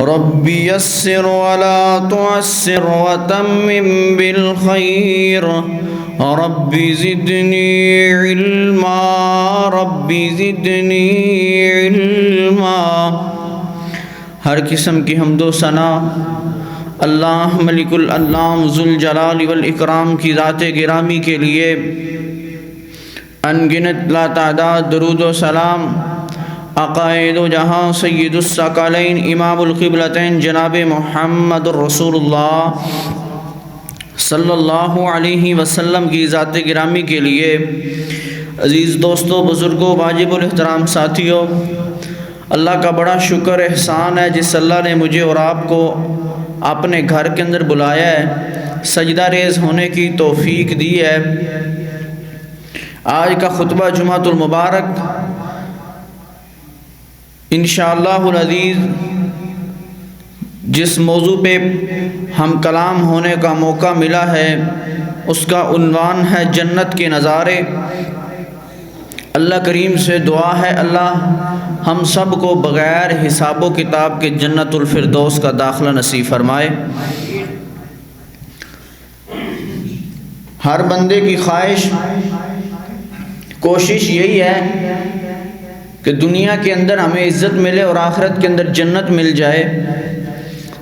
رب يسر ولا تعسر وتمم بالخير رب زدني علما رب زدني علما۔ ہر قسم کی حمد و ثنا اللہ ملک الانام ذوالجلال والاکرام کی ذات گرامی کے لیے، انگنت لا تعداد درود و سلام عقائد و جہاں سید الثقلین امام القبلتین جناب محمد الرسول اللہ صلی اللہ علیہ وسلم کی ذات گرامی کے لیے۔ عزیز دوستو، بزرگوں، واجب الاحترام ساتھیوں، اللہ کا بڑا شکر احسان ہے جس اللہ نے مجھے اور آپ کو اپنے گھر کے اندر بلایا ہے، سجدہ ریز ہونے کی توفیق دی ہے۔ آج کا خطبہ جمعۃ المبارک انشاءاللہ العزیز جس موضوع پہ ہم کلام ہونے کا موقع ملا ہے اس کا عنوان ہے جنت کے نظارے۔ اللہ کریم سے دعا ہے اللہ ہم سب کو بغیر حساب و کتاب کے جنت الفردوس کا داخلہ نصیب فرمائے۔ ہر بندے کی خواہش کوشش یہی ہے کہ دنیا کے اندر ہمیں عزت ملے اور آخرت کے اندر جنت مل جائے،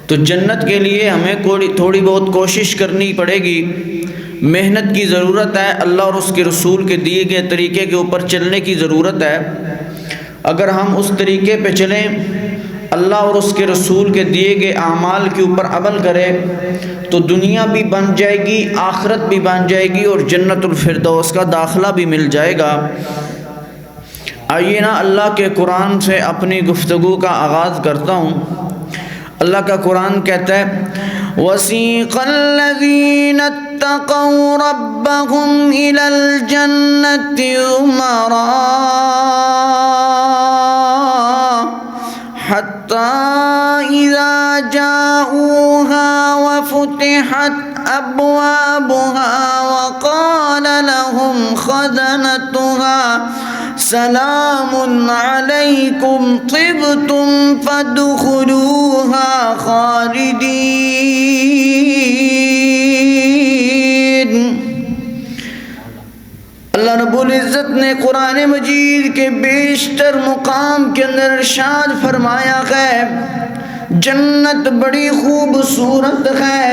تو جنت کے لیے ہمیں تھوڑی بہت کوشش کرنی پڑے گی، محنت کی ضرورت ہے، اللہ اور اس کے رسول کے دیے گئے طریقے کے اوپر چلنے کی ضرورت ہے۔ اگر ہم اس طریقے پہ چلیں، اللہ اور اس کے رسول کے دیے گئے اعمال کے اوپر عمل کریں، تو دنیا بھی بن جائے گی، آخرت بھی بن جائے گی اور جنت الفردوس کا داخلہ بھی مل جائے گا۔ آئیے نا اللہ کے قرآن سے اپنی گفتگو کا آغاز کرتا ہوں۔ اللہ کا قرآن کہتا ہے وَسِيقَ الَّذِينَ اتَّقَوْا رَبَّهُمْ إِلَى الْجَنَّةِ زُمَرًا حَتَّى إِذَا جَاءُوهَا وَفُتِحَتْ أَبْوَابُهَا وَقَالَ لَهُمْ خَزَنَتُهَا سلام علیکم طبتم فادخلوها خالدین۔ اللہ رب العزت نے قرآن مجید کے بیشتر مقام کے اندر ارشاد فرمایا ہے جنت بڑی خوبصورت ہے،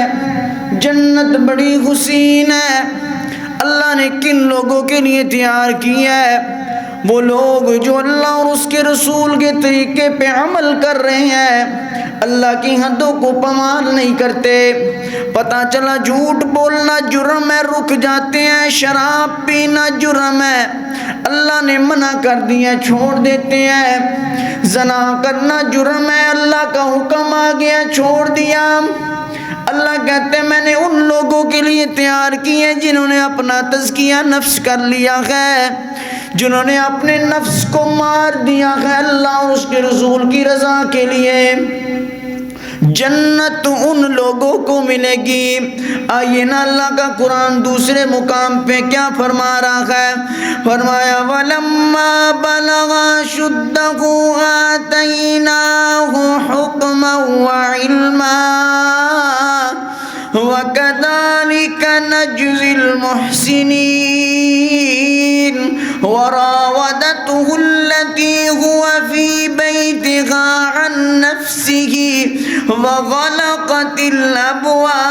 جنت بڑی حسین ہے۔ اللہ نے کن لوگوں کے لیے تیار کیا ہے؟ وہ لوگ جو اللہ اور اس کے رسول کے طریقے پہ عمل کر رہے ہیں، اللہ کی حدوں کو پامال نہیں کرتے۔ پتہ چلا جھوٹ بولنا جرم ہے، رک جاتے ہیں، شراب پینا جرم ہے، اللہ نے منع کر دیا چھوڑ دیتے ہیں، زنا کرنا جرم ہے، اللہ کا حکم آ گیا چھوڑ دیا۔ اللہ کہتے ہیں میں نے ان لوگوں کے لیے تیار کیے جنہوں نے اپنا تزکیہ نفس کر لیا ہے، جنہوں نے اپنے نفس کو مار دیا ہے اللہ اور اس کے رسول کی رضا کے لیے۔ جنت ان لوگوں کو ملے گی۔ آئیے نا اللہ کا قرآن دوسرے مقام پہ کیا فرما رہا ہے؟ فرمایا وَلَمَّا بَلَغَ أَشُدَّهُ آتَيْنَاهُ حُكْمًا وَعِلْمًا وَكَذَلِكَ نَجْزِي الْمُحْسِنِينَ۔ وراودته التي هو في بيتها عن نفسه وغلقت الأبواب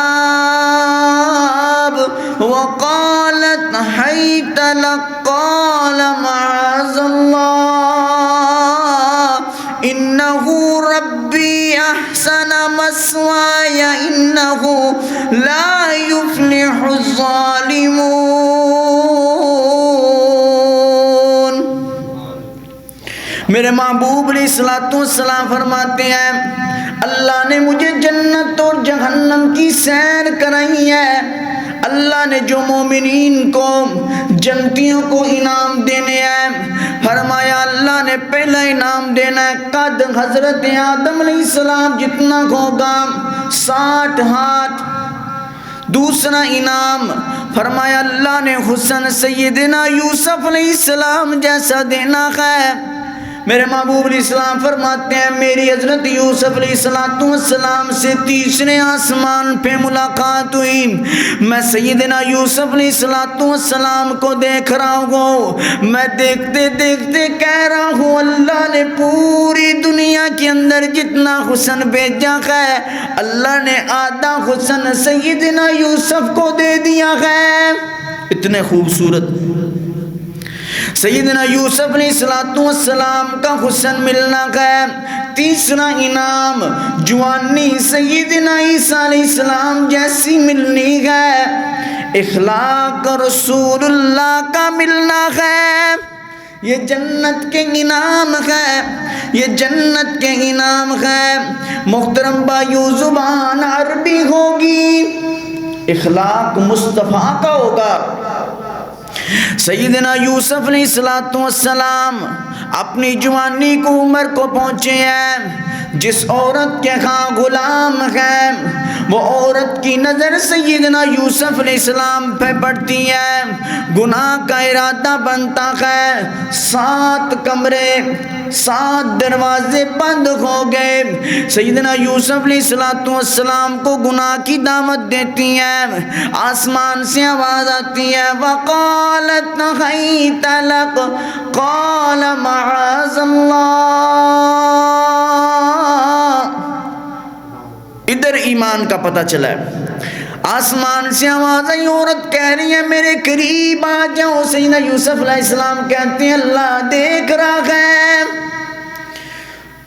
وقالت هيت لك قال معاذ الله إنه ربي أحسن مثواي إنه لا يفلح الظالمون۔ میرے محبوب علیہ السلام فرماتے ہیں اللہ نے مجھے جنت اور جہنم کی سیر کرائی ہے۔ اللہ نے جو مومنین کو جنتیوں کو انعام دینے ہیں، فرمایا اللہ نے پہلا انعام دینا ہے قد حضرت آدم علیہ السلام جتنا ہوگا 60 ہاتھ۔ دوسرا انعام فرمایا اللہ نے حسن سیدنا یوسف علیہ السلام جیسا دینا ہے۔ میرے محبوب علیہ السلام فرماتے ہیں میری حضرت یوسف علیہ السلام سے تیسرے آسمان پہ ملاقات ہوئی، میں سیدنا یوسف علیہ السلام کو دیکھ رہا ہوں، میں دیکھتے دیکھتے کہہ رہا ہوں اللہ نے پوری دنیا کے اندر جتنا حسن بھیجا ہے اللہ نے آدھا حسن سیدنا یوسف کو دے دیا ہے، اتنے خوبصورت سیدنا یوسف علیہ السلام کا حسن ملنا ہے۔ تیسرا انعام جوانی سیدنا عیسیٰ علیہ السلام جیسی ملنی ہے، اخلاق رسول اللہ کا ملنا ہے، یہ جنت کے انعام ہے، یہ جنت کے انعام ہے۔ محترم بھائیو زبان عربی ہوگی، اخلاق مصطفیٰ کا ہوگا۔ سیدنا یوسف علیہ السلام اپنی جوانی کو عمر کو پہنچے ہیں، جس عورت کے ہاں غلام ہے وہ عورت کی نظر سیدنا یوسف علیہ السلام پہ پڑتی ہے، گناہ کا ارادہ بنتا ہے، 7 کمرے 7 دروازے بند ہو گئے، سیدنا یوسف علیہ السلام کو گناہ کی دعوت دیتی ہیں، آسمان سے آواز آتی ہے وَقَالَتْ حَيْتَ لَكَ قَالَ مَعَاذَ اللَّهِ۔ ادھر ایمان کا پتہ چلا ہے، آسمان سے آواز آئی، عورت کہہ رہی ہے میرے قریب آ جاؤ، سیدنا یوسف علیہ السلام کہتے ہیں اللہ دیکھ رہا ہے۔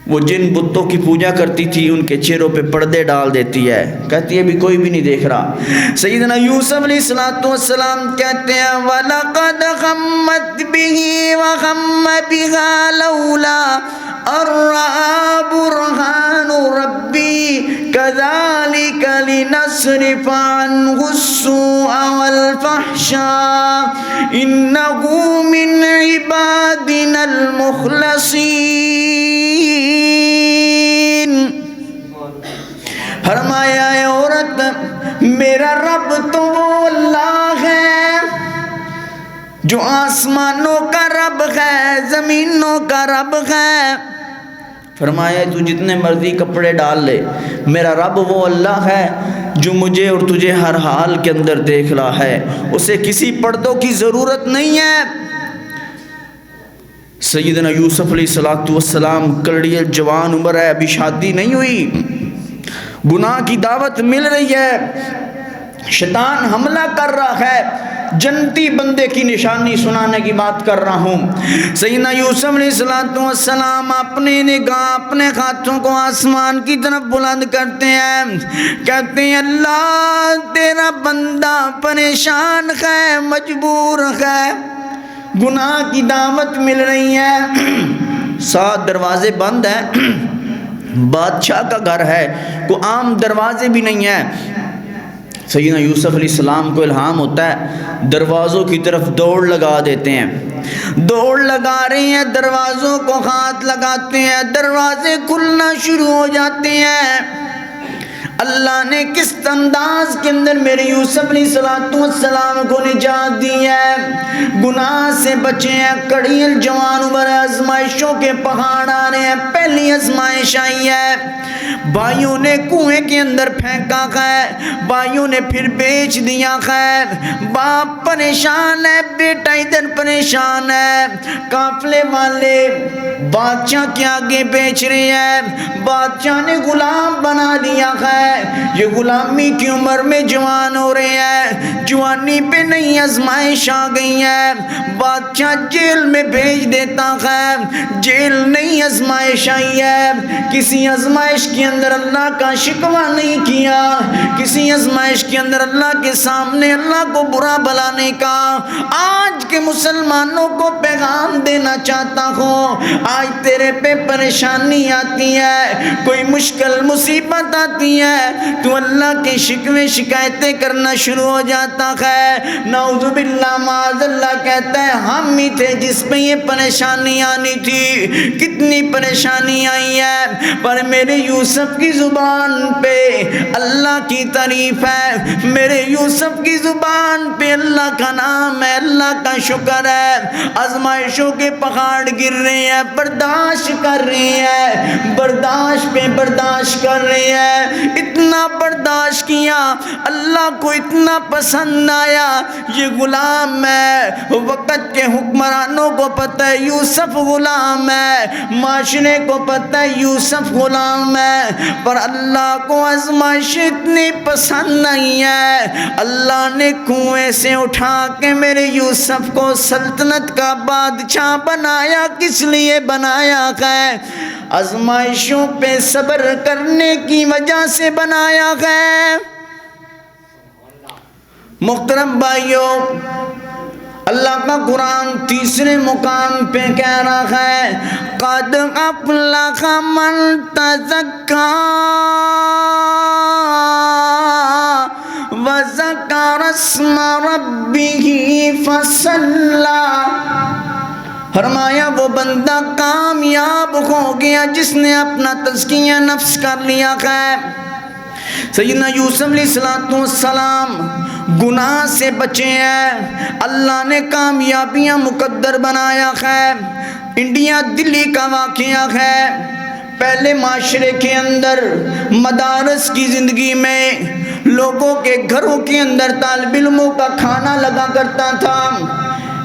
وہ جن بتوں کی پوجا کرتی تھی ان کے چہروں پہ پردے ڈال دیتی ہے، کہتی ہے بھی کوئی بھی نہیں دیکھ رہا۔ سیدنا یوسف علیہ السلام کہتے ہیں وَلَقَدْ غَمَّتْ بِهِ وَغَمَّ بِهَا لَوْلَا أَن رَّأَىٰ بُرْهَانَ رَبِّهِ كَذَٰلِكَ لِنَصْرِفَ عَنْهُ السُّوءَ وَالْفَحْشَاءَ إِنَّهُ مِنْ عِبَادِنَا الْمُخْلَصِينَ۔ فرمایا اے عورت میرا رب تو وہ اللہ ہے جو آسمانوں کا رب ہے، زمینوں کا رب ہے۔ فرمایا تو جتنے مرضی کپڑے ڈال لے، میرا رب وہ اللہ ہے جو مجھے اور تجھے ہر حال کے اندر دیکھ رہا ہے، اسے کسی پردوں کی ضرورت نہیں ہے۔ سیدنا یوسف علیہ السلام کلڑیل جوان عمر ہے، ابھی شادی نہیں ہوئی، گناہ کی دعوت مل رہی ہے، شیطان حملہ کر رہا ہے، جنتی بندے کی نشانی سنانے کی بات کر رہا ہوں۔ سیدنا یوسف علیہ السلام اپنے نگاہ اپنے ہاتھوں کو آسمان کی طرف بلند کرتے ہیں، کہتے ہیں اللہ تیرا بندہ پریشان ہے، مجبور ہے، گناہ کی دعوت مل رہی ہے، 7 دروازے بند ہیں، بادشاہ کا گھر ہے، کوئی عام دروازے بھی نہیں ہیں۔ سیدنا یوسف علیہ السلام کو الہام ہوتا ہے، دروازوں کی طرف دوڑ لگا دیتے ہیں، دوڑ لگا رہے ہیں، دروازوں کو ہاتھ لگاتے ہیں، دروازے کھلنا شروع ہو جاتے ہیں۔ اللہ نے کس انداز کے اندر میرے یوسف علیہ السلام کو نجات دی ہے، گناہ سے بچے ہیں، کڑیل جوان عمر ہے، آزمائشوں کے پہاڑ آ رہے ہیں، پہلی آزمائش آئی ہے، بھائیوں نے کنویں کے اندر پھینکا ہے، بھائیوں نے پھر بیچ دیا ہے، باپ پریشان ہے، بیٹا ادھر پریشان ہے، قافلے والے بادشاہ کے آگے بیچ رہے ہیں، بادشاہ نے غلام بنا دیا ہے، یہ غلامی کی عمر میں جوان ہو رہے ہیں، جوانی پہ نئی آزمائش آ گئی ہے، بادشاہ جیل میں بھیج دیتا ہے، جیل نئی آزمائش آئی ہے، کسی آزمائش کے اندر اللہ کا شکوہ نہیں کیا، کسی آزمائش کے اندر اللہ کے سامنے اللہ کو برا بھلا نہیں کہا۔ آج کے مسلمانوں کو پیغام دینا چاہتا ہوں، آج تیرے پہ پریشانی آتی ہے، کوئی مشکل مصیبت آتی ہے، تو اللہ کی شکوے شکایتیں کرنا شروع ہو جاتا ہے۔ نعوذ باللہ معاذ اللہ کہتا ہے ہم ہی تھے جس پہ یہ پریشانی آنی تھی، کتنی پریشانی آئی ہے، پر میرے یوسف کی زبان پہ اللہ کی تعریف ہے، میرے یوسف کی زبان پہ اللہ کا نام ہے، اللہ کا شکر ہے۔ آزمائشوں کے پہاڑ گر رہے ہیں، برداشت کر رہی ہے، برداشت پہ برداشت کر رہی ہے، اتنا برداشت کیا اللہ کو اتنا پسند آیا۔ یہ غلام ہے، وقت کے حکمرانوں کو پتہ ہے یوسف غلام ہے، معاشرے کو پتہ ہے یوسف غلام ہے، پر اللہ کو آزمائش اتنی پسند نہیں ہے، اللہ نے کنویں سے اٹھا کے میرے یوسف کو سلطنت کا بادشاہ بنایا۔ کس لیے بنایا ہے؟ آزمائشوں پہ صبر کرنے کی وجہ سے بنایا ہے۔ محترم بھائیوں، اللہ کا قرآن تیسرے مقام پہ کہہ رہا ہے قد افلح من تزکا وذکر اسم ربہ فصلی۔ فرمایا وہ بندہ کامیاب ہو گیا جس نے اپنا تزکیہ نفس کر لیا ہے۔ سیدنا یوسف علیہ السلام گناہ سے بچے ہیں، اللہ نے کامیابیاں مقدر بنایا ہے۔ انڈیا دلی کا واقعہ ہے، پہلے معاشرے کے اندر مدارس کی زندگی میں لوگوں کے گھروں کے اندر طالب علموں کا کھانا لگا کرتا تھا۔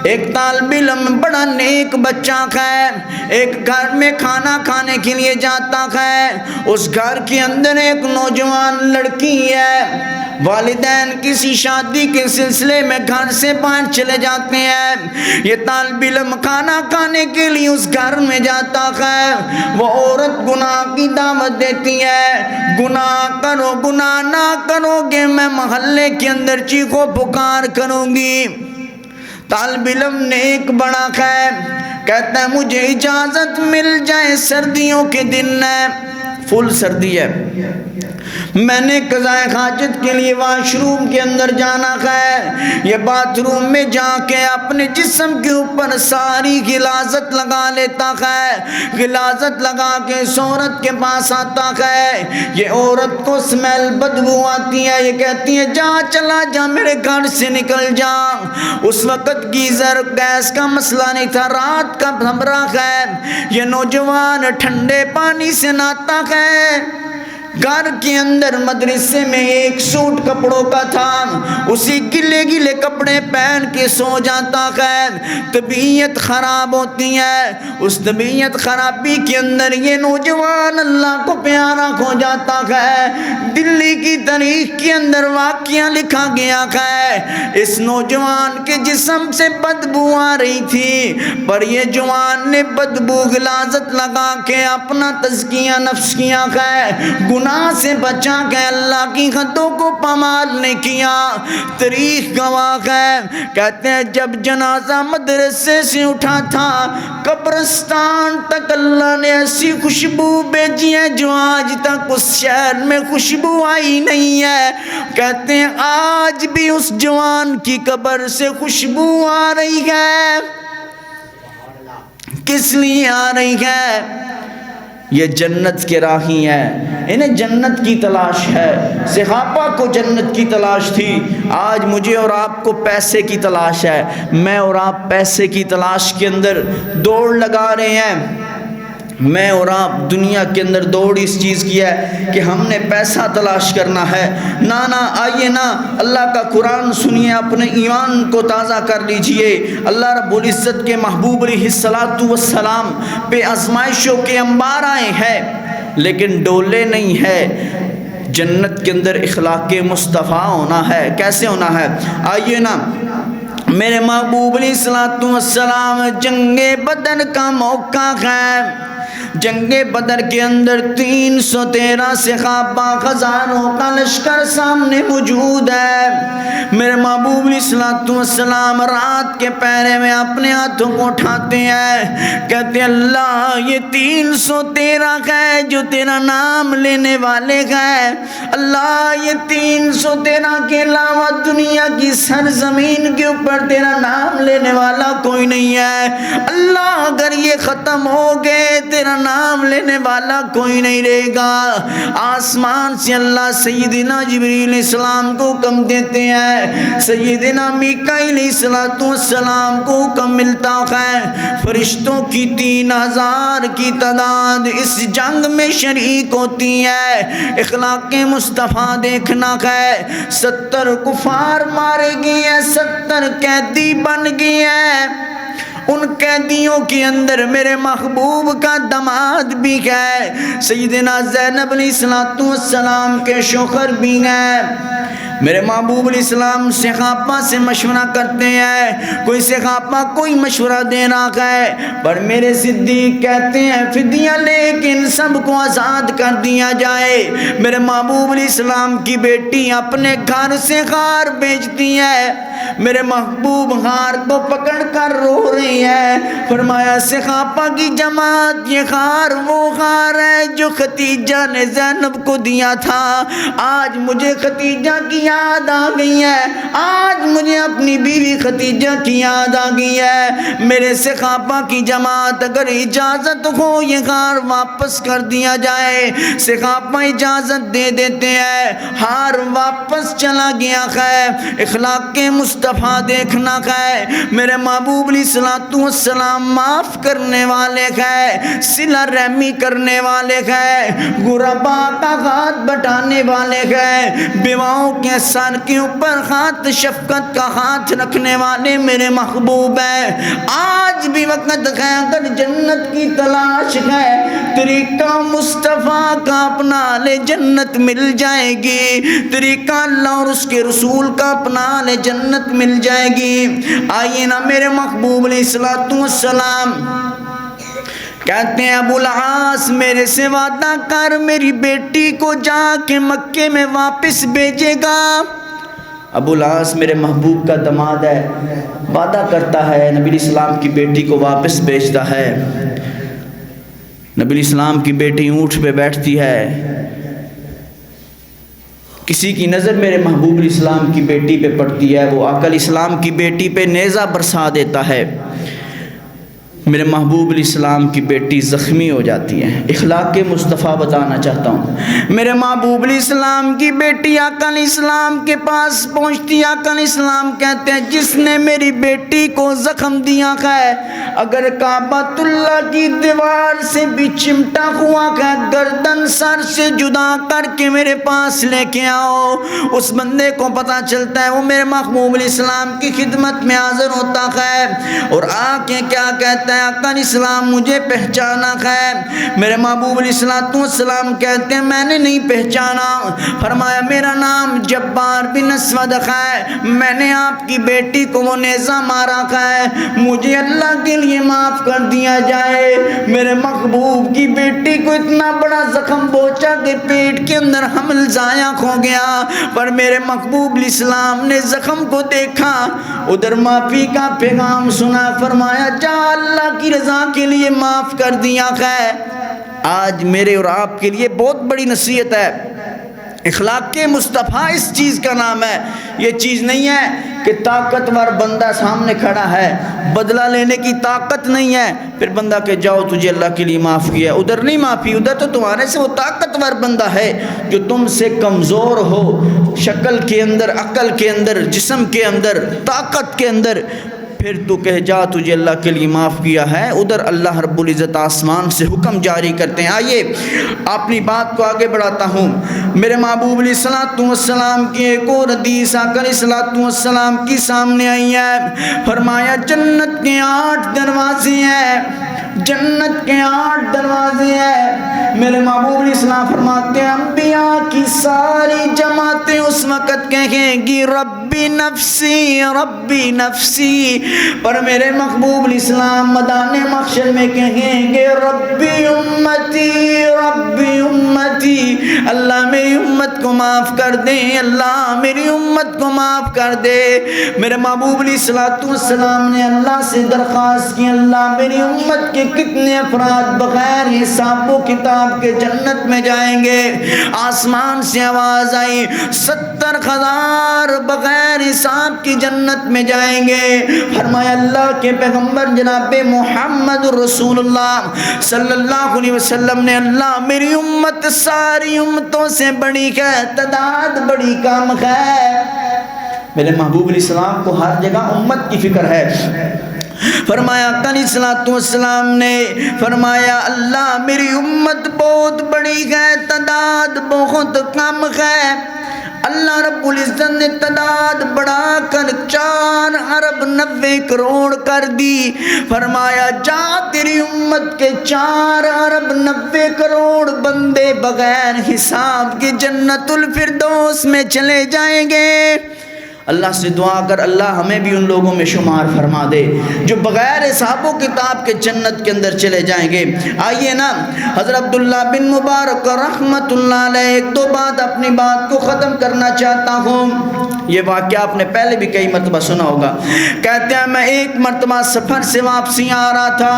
ایک طالب علم بڑا نیک بچہ ہے، ایک گھر میں کھانا کھانے کے لیے جاتا ہے، اس گھر کے اندر ایک نوجوان لڑکی ہے، والدین کسی شادی کے سلسلے میں گھر سے باہر چلے جاتے ہیں، یہ طالب علم کھانا کھانے کے لیے اس گھر میں جاتا ہے، وہ عورت گناہ کی دعوت دیتی ہے، گناہ کرو، گناہ نہ کرو گے میں محلے کے اندر چیخو پکار کروں گی۔ طالب علم نے ایک بڑا ہے، کہتا ہے مجھے اجازت مل جائے، سردیوں کے دن ہے، فل سردی ہے، میں نے قضائے حاجت کے لیے واش روم کے اندر جانا ہے، یہ باتھ روم میں جا کے اپنے جسم کے اوپر ساری غلاظت لگا لیتا ہے، غلاظت لگا کے اس عورت کے پاس آتا ہے، یہ عورت کو سمیل بدبو آتی ہے، یہ کہتی ہے جا چلا جا میرے گھر سے نکل جا۔ اس وقت گیزر گیس کا مسئلہ نہیں تھا، رات کا بھمرا ہے، یہ نوجوان ٹھنڈے پانی سے نہاتا ہے، گھر کے اندر مدرسے میں ایک سوٹ کپڑوں کا تھا، اسی گلے گلے کپڑے پہن کے سو جاتا ہے، طبیعت خراب ہوتی ہے، اس طبیعت خرابی کے اندر یہ نوجوان اللہ کو پیارا ہو جاتا ہے۔ دلی کی تاریخ کے اندر واقعہ لکھا گیا ہے، اس نوجوان کے جسم سے بدبو آ رہی تھی، پر یہ جوان نے بدبو غلاظت لگا کے اپنا تزکیہ نفس کیا ہے، گناہ سے بچا کے اللہ کی حدوں کو پامال نہیں کیا۔ تاریخ گواہ ہے، کہتے ہیں جب جنازہ مدرسے سے اٹھا تھا قبرستان تک اللہ نے ایسی خوشبو بھیجی ہے جو آج تک اس شہر میں خوشبو آئی نہیں ہے۔ کہتے ہیں آج بھی اس جوان کی قبر سے خوشبو آ رہی ہے۔ کس لیے آ رہی ہے؟ یہ جنت کے راہی ہیں، انہیں جنت کی تلاش ہے، صحابہ کو جنت کی تلاش تھی، آج مجھے اور آپ کو پیسے کی تلاش ہے، میں اور آپ پیسے کی تلاش کے اندر دوڑ لگا رہے ہیں۔ میں اور آپ دنیا کے اندر دوڑ اس چیز کی ہے کہ ہم نے پیسہ تلاش کرنا ہے، نا آئیے نا اللہ کا قرآن سنیے، اپنے ایمان کو تازہ کر لیجئے۔ اللہ رب العزت کے محبوب علیہ السلام پہ آزمائشوں کے انبار آئے ہیں لیکن ڈولے نہیں ہے۔ جنت کے اندر اخلاق مصطفیٰ ہونا ہے، کیسے ہونا ہے؟ آئیے نا میرے محبوب علیہ السلام جنگ بدر کا موقع ہے، جنگ بدر کے اندر 313 صحابہ خزانوں کا لشکر سامنے موجود ہے۔ میرے محبوب علیہ السلام رات کے پہرے میں اپنے ہاتھوں کو اٹھاتے ہیں، کہتے ہیں اللہ یہ 313 ہے جو تیرا نام لینے والے ہیں، اللہ یہ 313 کے علاوہ دنیا کی سرزمین کے اوپر تیرا نام لینے والا کوئی نہیں ہے، اللہ اگر یہ ختم ہو گئے تیرا نام لینے والا کوئی نہیں رہے گا۔ آسمان سے اللہ سیدنا جبریل علیہ السلام کو حکم دیتے ہیں، سیدنا میکائیل علیہ السلام کو حکم ملتا ہے، فرشتوں کی 3000 کی تعداد اس جنگ میں شریک ہوتی ہے۔ اخلاق مصطفیٰ دیکھنا ہے، 70 کفار مارے گئے ہیں، 70 قیدی بن گئے ہیں، ان قیدیوں کے اندر میرے محبوب کا داماد بھی ہے، سیدنا زینب علیہ السلام کے شوہر بھی ہیں۔ میرے محبوب علیہ السلام صحابہ سے مشورہ کرتے ہیں، کوئی صحابہ کوئی مشورہ دے رہا ہے، پر میرے صدیق کہتے ہیں فدیہ لے کے ان سب کو آزاد کر دیا جائے۔ میرے محبوب علیہ السلام کی بیٹی اپنے گھر سے غار بیچتی ہے، میرے محبوب غار کو پکڑ کر رو رہی ہے، فرمایا صحابہ کی جماعت یہ غار وہ غار ہے جو خدیجہ نے زینب کو دیا تھا، آج مجھے خدیجہ کی یاد آ گئی ہے، آج مجھے اپنی بیوی خدیجہ کی یاد آ گئی ہے، میرے صحابہ کی جماعت اگر اجازت ہو یہ غار واپس کر دیا جائے۔ صحابہ اجازت دے دیتے ہیں، ہار واپس چلا گیا ہے۔ اخلاق مصطفیٰ دیکھنا ہے، میرے محبوب علیہ السلام معاف کرنے والے ہیں، صلہ رحمی کرنے والے ہیں، غربا کا ہاتھ بٹانے والے ہیں، بیواؤں کے سر کے اوپر ہاتھ شفقت کا ہاتھ رکھنے والے میرے محبوب ہیں۔ آج بھی وقت ہے اگر جنت کی تلاش ہے، طریقہ مصطفیٰ کا اپنا لے جنت مل جائے گی، طریقہ اللہ اور اس کے رسول کا اپنا لے جنت مل جائے گی۔ آئیے نا میرے محبوب علیہ السلام کہتے ہیں ابو العاص میرے سے وعدہ کر میری بیٹی کو جا کے مکے میں واپس بھیجے گا۔ ابو العاص میرے محبوب کا داماد ہے، وعدہ کرتا ہے، نبی علیہ السلام کی بیٹی کو واپس بھیجتا ہے۔ نبی علیہ السلام کی بیٹی اونٹ پہ بیٹھتی ہے، کسی کی نظر میرے محبوب علیہ السلام کی بیٹی پہ پڑتی ہے، وہ آقا علیہ السلام کی بیٹی پہ نیزہ برسا دیتا ہے، میرے محبوب علیہ السلام کی بیٹی زخمی ہو جاتی ہے۔ اخلاق مصطفیٰ بتانا چاہتا ہوں، میرے محبوب علیہ السلام کی بیٹی آقا علیہ السلام کے پاس پہنچتی، آقا علیہ السلام کہتے ہیں جس نے میری بیٹی کو زخم دیا ہے اگر کعبۃ اللہ کی دیوار سے بھی چمٹا ہوا ہے گردن سر سے جدا کر کے میرے پاس لے کے آؤ۔ اس بندے کو پتا چلتا ہے وہ میرے محبوب علیہ السلام کی خدمت میں حاضر ہوتا ہے اور آ کے کیا کہتا ہے آقا علیہ السلام مجھے پہچانا ہے؟ میرے محبوب علیہ السلام کہتے ہیں میں نے نہیں پہچانا۔ فرمایا میرا نام جبار بن اسود ہے، میں نے آپ کی بیٹی کو وہ نیزہ مارا ہے، مجھے اللہ کے لیے معاف کر دیا جائے۔ میرے محبوب کی بیٹی کو اتنا بڑا زخم پہنچا کہ پیٹ کے اندر حمل ضائع ہو گیا، پر میرے محبوب علیہ السلام نے زخم کو دیکھا، ادھر معافی کا پیغام سنا، فرمایا جا اللہ کی رضا کے لیے معاف کر دیا ہے۔ آج میرے اور آپ کے لیے بہت بڑی نصیحت ہے، اخلاق مصطفیٰ اس چیز کا نام ہے۔ یہ چیز نہیں ہے کہ طاقتور بندہ سامنے کھڑا ہے، بدلہ لینے کی طاقت نہیں ہے، پھر بندہ کہ جاؤ تجھے اللہ کے لیے معاف کیا، ادھر نہیں معافی، ادھر تو تمہارے سے وہ طاقتور بندہ ہے جو تم سے کمزور ہو، شکل کے اندر، عقل کے اندر، جسم کے اندر، طاقت کے اندر، پھر تو کہہ جا تجھے اللہ کے لیے معاف کیا ہے، ادھر اللہ رب العزت آسمان سے حکم جاری کرتے ہیں۔ آئیے اپنی بات کو آگے بڑھاتا ہوں۔ میرے محبوب علیہ السلام کی ایک اور حدیث آقا علیہ السلام کی سامنے آئی ہے، فرمایا جنت کے 8 دروازے ہیں، جنت کے 8 دروازے ہیں۔ میرے محبوب علیہ السلام فرماتے ہیں انبیاء کی ساری جماعتیں اس وقت کہیں گی رب ربی نفسی ربی نفسی، پر میرے محبوب الاسلام میدان محشر میں کہیں گے ربی امتی ربی امتی، اللہ میری امت کو معاف کر دے، اللہ میری امت کو معاف کر دے۔ میرے محبوب علیہ السلام نے اللہ سے درخواست کی، اللہ میری امت کے کتنے افراد بغیر حساب و کتاب کے جنت میں جائیں گے؟ آسمان سے آواز آئی 70,000 بغیر حساب کی جنت میں جائیں گے۔ فرمایا اللہ کے پیغمبر جناب محمد رسول اللہ صلی اللہ علیہ وسلم نے، اللہ میری امت ساری امتوں سے بڑی ہے، تعداد بڑی کم ہے۔ میرے محبوب علیہ السلام کو ہر جگہ امت کی فکر ہے۔ فرمایا علیہ السلام نے فرمایا اللہ میری امت بہت بڑی ہے، تعداد بہت کم ہے۔ اللہ رب العزت نے تعداد بڑھا کر 4 ارب 90 کروڑ کر دی۔ فرمایا جا تیری امت کے 4 ارب 90 کروڑ بندے بغیر حساب کے جنت الفردوس میں چلے جائیں گے۔ اللہ سے دعا کر اللہ ہمیں بھی ان لوگوں میں شمار فرما دے جو بغیر حساب و کتاب کے جنت کے اندر چلے جائیں گے۔ آئیے نا حضرت عبداللہ بن مبارک رحمت اللہ علیہ ایک دو بات اپنی بات کو ختم کرنا چاہتا ہوں۔ یہ واقعہ آپ نے پہلے بھی کئی مرتبہ سنا ہوگا۔ کہتے ہیں میں ایک مرتبہ سفر سے واپسی آ رہا تھا،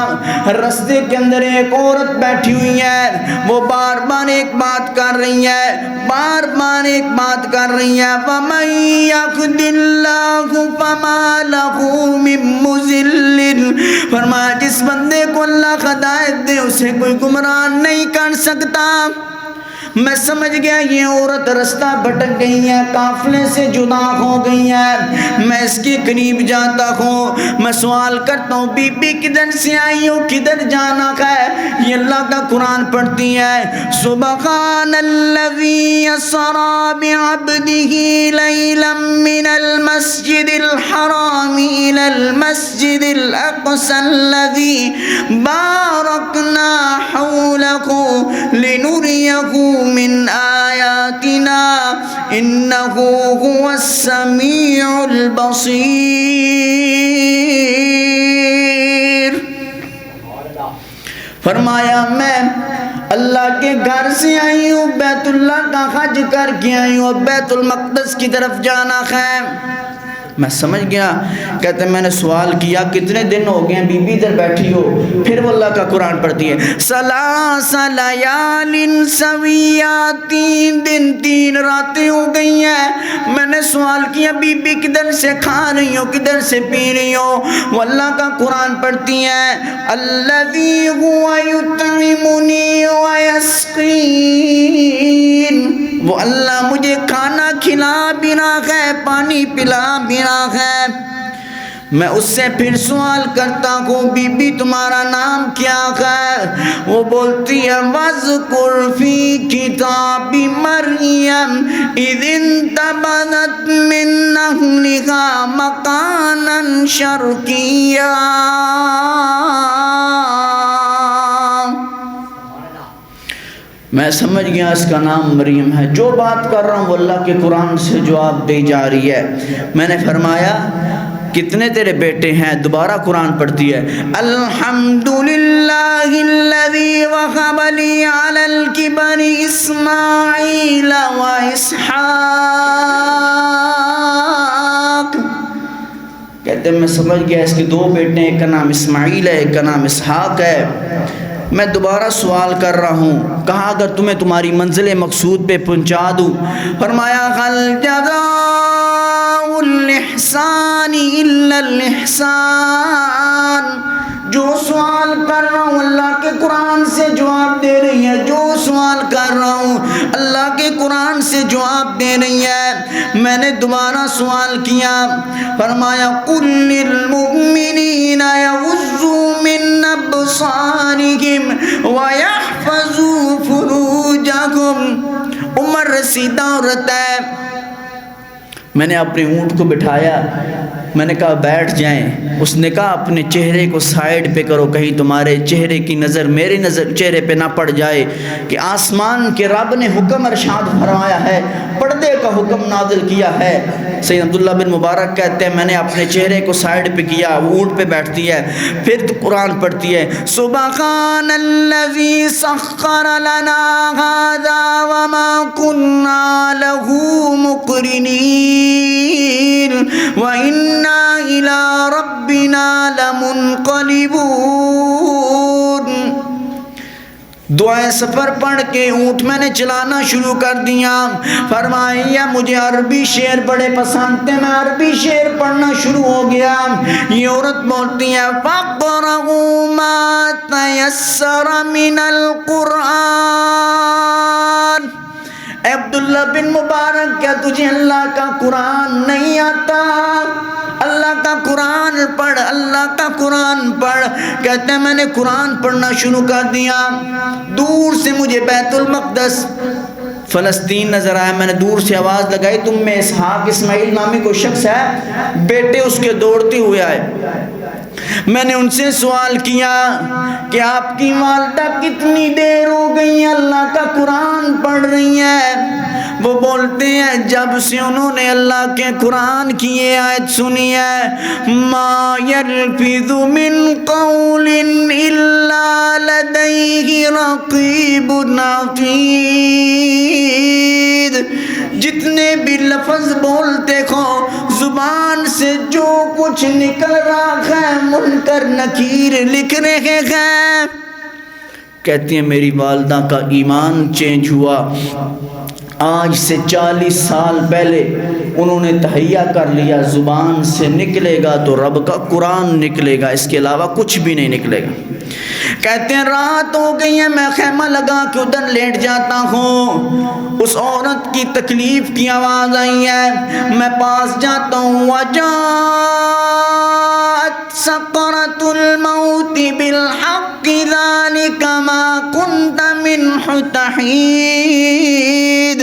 رستے کے اندر ایک عورت بیٹھی ہوئی ہے، وہ بار بار ایک بات کر رہی ہے، بار بار ایک بات کر رہی ہے، وَمَن يَهْدِ اللَّهُ فَمَا لَهُ مِن مُضِلٍّ، فرمایا جس بندے کو اللہ ہدایت دے اسے کوئی گمراہ نہیں کر سکتا۔ میں سمجھ گیا یہ عورت رستہ بھٹک گئی ہے، قافلے سے جدا ہو گئی ہے۔ میں اس کے قریب جاتا ہوں، میں سوال کرتا ہوں بی بی کدھر سے آئی ہو، کدھر جانا ہے؟ یہ اللہ کا قرآن پڑھتی ہے، سبحان الذی اسری بعبدہ لیلا من المسجد الحرام الی المسجد الاقصی الذی بارکنا حولہ لنریہ من آیاتنا انہ هو السمیع البصیر۔ فرمایا میں اللہ کے گھر سے آئی ہوں، بیت اللہ کا حج کر کے آئی ہوں، بیت المقدس کی طرف جانا ہے۔ میں سمجھ گیا۔ کہتے ہیں میں نے سوال کیا کتنے دن ہو گئے ہیں بی بی ادھر بیٹھی ہو؟ پھر وہ اللہ کا قرآن پڑھتی ہے، ثلاث لیال سویات، 3 دن 3 راتیں ہو گئی ہیں۔ میں نے سوال کیا بی بی کدھر سے کھا رہی ہو، کدھر سے پی رہی ہو؟ وہ اللہ کا قرآن پڑھتی ہیں، الذی هو یطعمنی ویسقین، وہ اللہ مجھے کھانا کھلا بھی رہا ہے، پانی پلا بھی رہا ہے۔ میں اس سے پھر سوال کرتا ہوں بی بی تمہارا نام کیا ہے؟ وہ بولتی ہے وَاذْكُرْ فِي كِتَابِ مَرْيَمَ إِذِ انتَبَذَتْ مِنْ أَهْلِهَا مَكَانًا شَرْقِيًّا۔ میں سمجھ گیا اس کا نام مریم ہے۔ جو بات کر رہا ہوں وہ اللہ کے قرآن سے جواب دی جا رہی ہے۔ میں نے فرمایا کتنے تیرے بیٹے ہیں؟ دوبارہ قرآن پڑھتی ہے، الحمدللہ الذی وہب لی علی الکبر اسماعیل و اسحاق۔ کہتے ہیں میں سمجھ گیا اس کے 2 بیٹے ہیں، ایک کا نام اسماعیل ہے، ایک کا نام اسحاق ہے۔ میں دوبارہ سوال کر رہا ہوں، کہا اگر تمہیں تمہاری منزل مقصود پہ پہنچا دوں، فرمایا هل جزاء الاحسان الا الاحسان۔ جو سوال کر رہا ہوں اللہ کے قرآن سے جواب دے رہی ہے، جو سوال کر رہا ہوں اللہ کے قرآن سے جواب دے رہی ہے۔ میں نے دوبارہ سوال کیا، فرمایا قل للمؤمنین یغضوا من ابصارهم ویحفظوا فروجهم۔ عمر رسیدہ عورت ہے۔ میں نے اپنے اونٹ کو بٹھایا، میں نے کہا بیٹھ جائیں۔ اس نے کہا اپنے چہرے کو سائیڈ پہ کرو، کہیں تمہارے چہرے کی نظر میری نظر چہرے پہ نہ پڑ جائے، کہ آسمان کے رب نے حکم ارشاد فرمایا ہے پردے کا حکم نازل کیا ہے۔ سید عبداللہ بن مبارک کہتے ہیں میں نے اپنے چہرے کو سائیڈ پہ کیا، وہ اونٹ پہ بیٹھتی ہے، پھر قرآن پڑھتی ہے سبحان الذی سخر لنا ھذا وما كنا له مقرنین وإنا إلی ربنا لمنقلبون۔ دعائیں سفر پڑھ کے اونٹ میں نے چلانا شروع کر دیا۔ فرمایا مجھے عربی شعر بڑے پسند تھے، میں عربی شعر پڑھنا شروع ہو گیا۔ یہ عورت بولتی ہے فَقْرَؤُوا مَا تَيَسَّرَ مِنَ الْقُرْآنِ۔ اے عبداللہ بن مبارک کیا تجھے اللہ کا قرآن نہیں آتا؟ اللہ کا قرآن پڑھ، اللہ کا قرآن پڑھ۔ کہتے ہیں میں نے قرآن پڑھنا شروع کر دیا۔ دور سے مجھے بیت المقدس فلسطین نظر آیا، میں نے دور سے آواز لگائی تم میں اسحاق اسماعیل نامی کوئی شخص ہے؟ بیٹے اس کے دوڑتے ہوئے آئے۔ میں نے ان سے سوال کیا کہ آپ کی والدہ کتنی دیر ہو گئی اللہ کا قرآن پڑھ رہی ہیں؟ وہ بولتے ہیں جب سے انہوں نے اللہ کے قرآن کی یہ آیت سنی ہے ما یلفظ من قول الا لدیہ رقیب عتید، جتنے بھی لفظ بولتے ہو زبان سے جو کچھ نکل رہا ہے منکر نکیر لکھ رہے ہیں۔ کہتی ہیں میری والدہ کا ایمان چینج ہوا، آج سے 40 سال پہلے انہوں نے تہیہ کر لیا زبان سے نکلے گا تو رب کا قرآن نکلے گا، اس کے علاوہ کچھ بھی نہیں نکلے گا۔ کہتے ہیں رات ہو گئی ہے، میں خیمہ لگا کے ادھر لیٹ جاتا ہوں، اس عورت کی تکلیف کی آواز آئی ہے، میں پاس جاتا ہوں وجاءت سکرۃ الموت بالحق ذلک ما کنت منہ تحید۔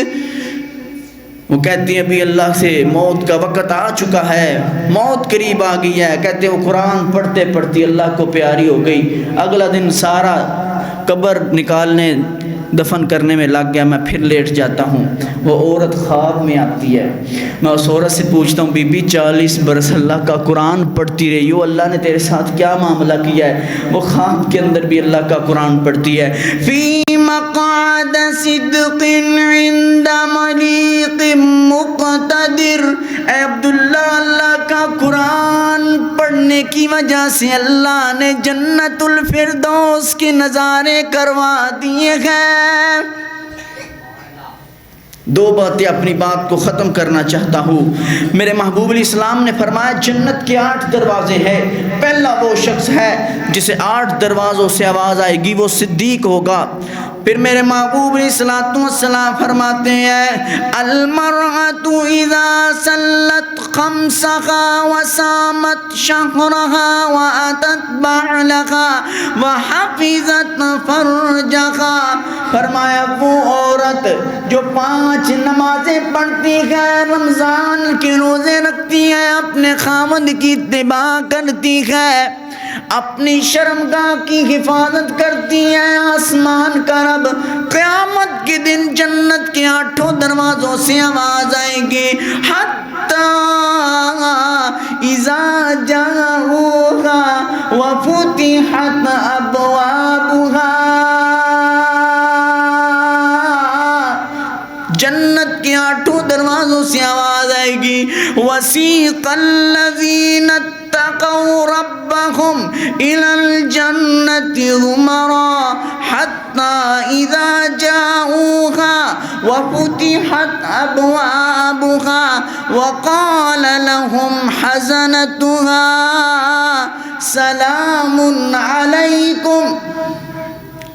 وہ کہتی ہیں ابھی اللہ سے موت کا وقت آ چکا ہے، موت قریب آ گئی ہے۔ کہتے ہیں وہ قرآن پڑھتے پڑھتی اللہ کو پیاری ہو گئی۔ اگلا دن سارا قبر نکالنے دفن کرنے میں لگ گیا، میں پھر لیٹ جاتا ہوں۔ وہ عورت خواب میں آتی ہے، میں اس عورت سے پوچھتا ہوں بی بی 40 برس اللہ کا قرآن پڑھتی رہی ہو، اللہ نے تیرے ساتھ کیا معاملہ کیا ہے؟ وہ خواب کے اندر بھی اللہ کا قرآن پڑھتی ہے فی مقعد صدق عند ملیق مقتدر۔ اے عبداللہ اللہ کا قرآن پڑھنے کی وجہ سے اللہ نے جنت الفردوس کے نظارے کروا دیے ہیں۔ دو باتیں اپنی بات کو ختم کرنا چاہتا ہوں۔ میرے محبوب علیہ السلام نے فرمایا جنت کے 8 دروازے ہیں، پہلا وہ شخص ہے جسے 8 دروازوں سے آواز آئے گی، وہ صدیق ہوگا۔ پھر میرے محبوب علیہ السلام فرماتے ہیں المرأة اذا صلت خمسها وصامت شهرها واتت بعلها وحفظت فرجها۔ فرمایا وہ عورت جو 5 نمازیں پڑھتی ہے، رمضان کے روزے رکھتی ہے، اپنے خاوند کی اتباع کرتی ہے، اپنی شرمگاہ کی حفاظت کرتی ہے، آسمان کا رب قیامت کے دن جنت کے 8 دروازوں سے آواز آئے گی حتی اذا جاؤها وفتحت ابوابها۔ جنت کے 8 دروازوں سے آواز آئے گی وسیق الذین اتقوا ربهم الى الجنة زمرا حتى اذا جاؤوها وفتحت ابوابها وقال لهم حزنتها سلام علیکم۔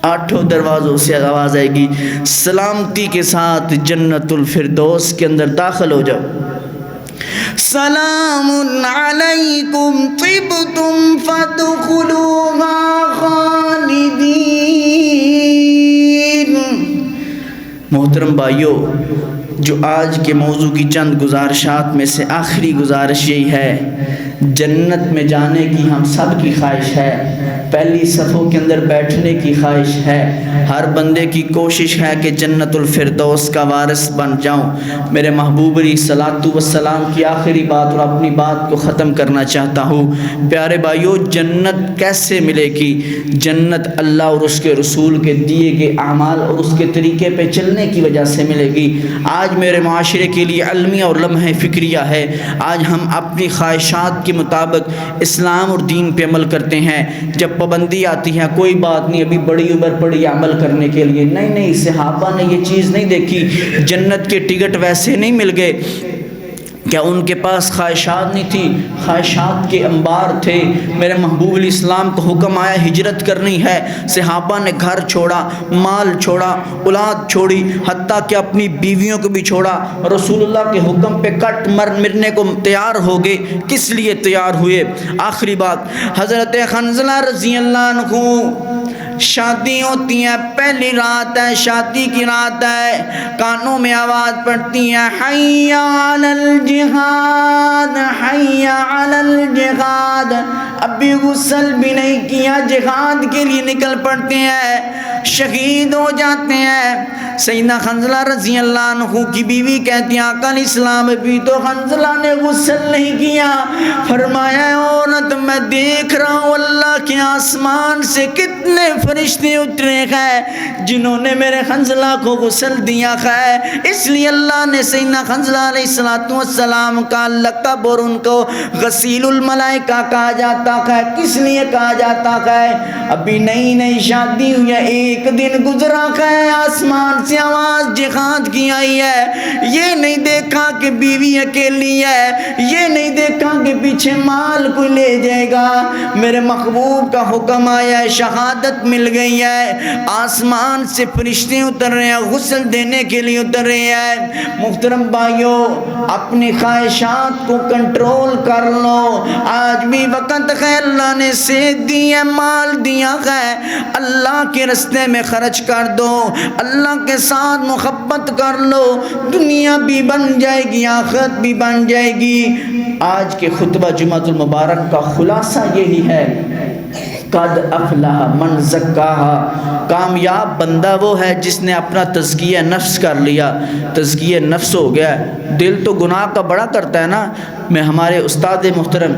8 دروازوں سے آواز آئے گی سلامتی کے ساتھ جنت الفردوس کے اندر داخل ہو جاؤ، سلام علیکم طبتم فادخلوها خالدین۔ محترم بھائیو، جو آج کے موضوع کی چند گزارشات میں سے آخری گزارش یہی ہے، جنت میں جانے کی ہم سب کی خواہش ہے، پہلی صفوں کے اندر بیٹھنے کی خواہش ہے، ہر بندے کی کوشش ہے کہ جنت الفردوس کا وارث بن جاؤں۔ میرے محبوب علیہ الصلوۃ والسلام کی آخری بات اور اپنی بات کو ختم کرنا چاہتا ہوں۔ پیارے بھائیو، جنت کیسے ملے گی؟ جنت اللہ اور اس کے رسول کے دیے گئے اعمال اور اس کے طریقے پہ چلنے کی وجہ سے ملے گی۔ آج میرے معاشرے کے لیے المیہ اور لمحہ فکریہ ہے، آج ہم اپنی خواہشات کے مطابق اسلام اور دین پہ عمل کرتے ہیں۔ جب پابندی آتی ہے، کوئی بات نہیں، ابھی بڑی عمر پڑی عمل کرنے کے لیے، نہیں، صحابہ نے یہ چیز نہیں دیکھی، جنت کے ٹکٹ ویسے نہیں مل گئے، کیا ان کے پاس خواہشات نہیں تھی؟ خواہشات کے انبار تھے۔ میرے محبوب علیہ السلام کو حکم آیا ہجرت کرنی ہے، صحابہ نے گھر چھوڑا، مال چھوڑا، اولاد چھوڑی، حتیٰ کہ اپنی بیویوں کو بھی چھوڑا، رسول اللہ کے حکم پہ کٹ مرنے کو تیار ہو گئے۔ کس لیے تیار ہوئے؟ آخری بات، حضرت حنظلہ رضی اللہ عنہ شادی ہوتی ہے، پہلی رات ہے، شادی کی رات ہے، کانوں میں آواز پڑتی ہے، حی علی الجہاد، حی علی الجہاد۔ ابھی غسل بھی نہیں کیا، جہاد کے لیے نکل پڑتے ہیں، شہید ہو جاتے ہیں۔ سیدنا حنظلہ رضی اللہ عنہ کی بیوی کہتی ہیں، آقا علیہ السلام ابھی تو حنظلہ نے غسل نہیں کیا۔ فرمایا، عورت میں دیکھ رہا ہوں اللہ کے آسمان سے کتنے فرشتے اترے ہیں جنہوں نے میرے حنظلہ کو غسل دیا ہے، اس لیے اللہ نے سیدنا حنظلہ علیہ السلام کا لقب اور ان کو غسیل الملائکہ کہا جاتا ہے۔ کس لیے کہا جاتا ہے؟ ابھی نئی شادی ہوئی ہے، ایک دن گزرا ہے، آسمان سے آواز جہاد کی آئی ہے، یہ نہیں دیکھا کہ بیوی اکیلی ہے، یہ نہیں دیکھا کہ پیچھے مال کوئی لے جائے گا، میرے محبوب کا حکم آیا ہے، شہادت مل گئی ہے، آسمان سے فرشتے اتر رہے ہیں، غسل دینے کے لیے اتر رہے ہیں۔ محترم بھائیو، اپنی خواہشات کو کنٹرول کر لو، آج بھی وقت ہے، اللہ نے صحت دی ہے، مال دیا ہے، اللہ کے راستے میں خرچ کر دو، اللہ کے ساتھ محبت کر لو، دنیا بھی بن جائے گی، آخرت بھی بن جائے گی۔ آج کے خطبہ جمعۃ المبارک کا خلاصہ یہی ہے، قد افلح من زکاہا، کامیاب بندہ وہ ہے جس نے اپنا تزکیہ نفس کر لیا، تزکیہ نفس ہو گیا۔ دل تو گناہ کا بڑا کرتا ہے نا۔ میں ہمارے استاد محترم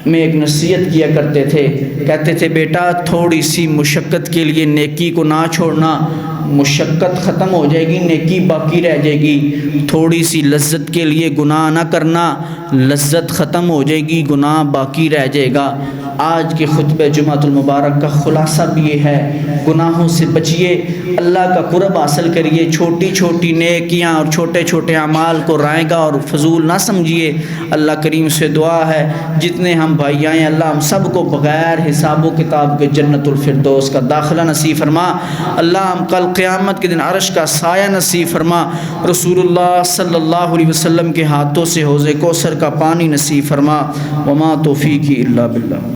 میں ایک نصیحت کیا کرتے تھے، کہتے تھے بیٹا تھوڑی سی مشقت کے لیے نیکی کو نہ چھوڑنا، مشقت ختم ہو جائے گی، نیکی باقی رہ جائے گی۔ تھوڑی سی لذت کے لیے گناہ نہ کرنا، لذت ختم ہو جائے گی، گناہ باقی رہ جائے گا۔ آج کے خطبہ جمعۃ المبارک کا خلاصہ بھی یہ ہے، گناہوں سے بچیے، اللہ کا قرب حاصل کریے، چھوٹی چھوٹی نیکیاں اور چھوٹے چھوٹے اعمال کو رائے گا اور فضول نہ سمجھیے۔ اللہ کریم سے دعا ہے جتنے ہم بھائی آئے، اللہ ہم سب کو بغیر حساب و کتاب کے جنت الفردوس کا داخلہ نصیب فرما۔ اللہ ہم کل قیامت کے دن عرش کا سایہ نصیب فرما۔ رسول اللہ صلی اللہ علیہ وسلم کے ہاتھوں سے حوض کوثر کا پانی نصیب فرما۔ وما توفیقی الا باللہ۔